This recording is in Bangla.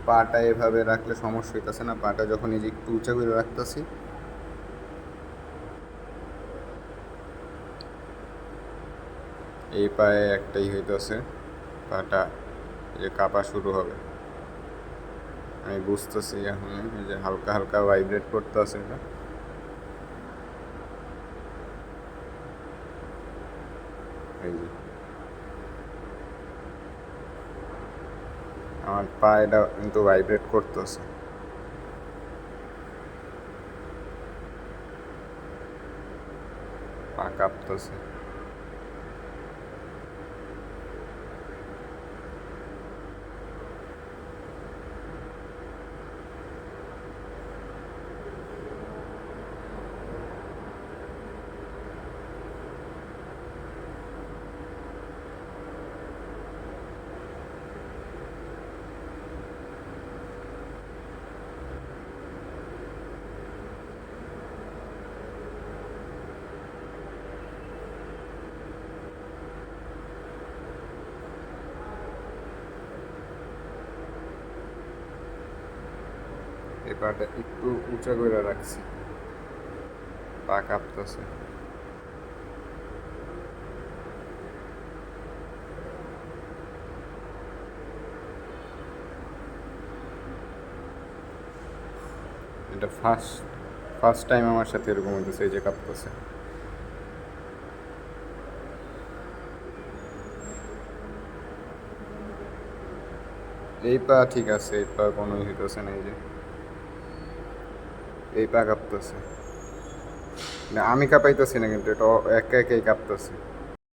পাটা এভাবে রাখলে সমস্যা হইতেছে না, পাটা যখন এই যে একটু উঁচা করে রাখতেছি এই পায়ে একটাই হইতেছে, পাটা এই যে কাঁপা শুরু হবে। আমি বুঝতেছি এখন, এই যে হালকা হালকা ভাইব্রেট করতেছে এটা। এই যে আমার পা এটা কিন্তু ভাইব্রেট করতেছে। পা কাঁপতেছে। এই পাটা একটু উঁচা করে রাখছি, পা কাঁপতেছে। এটা ফার্স্ট ফার্স্ট টাইম আমার সাথে এরকম হইতেছে, এই যে কাঁপতেছে। এই পা ঠিক আছে, এই পা কোনোই হইতেছে না, এই যে এই পা কাঁপতেছে। না আমি কাঁপাইতেছি না, কিন্তু এটা একা একাই কাঁপতেছে।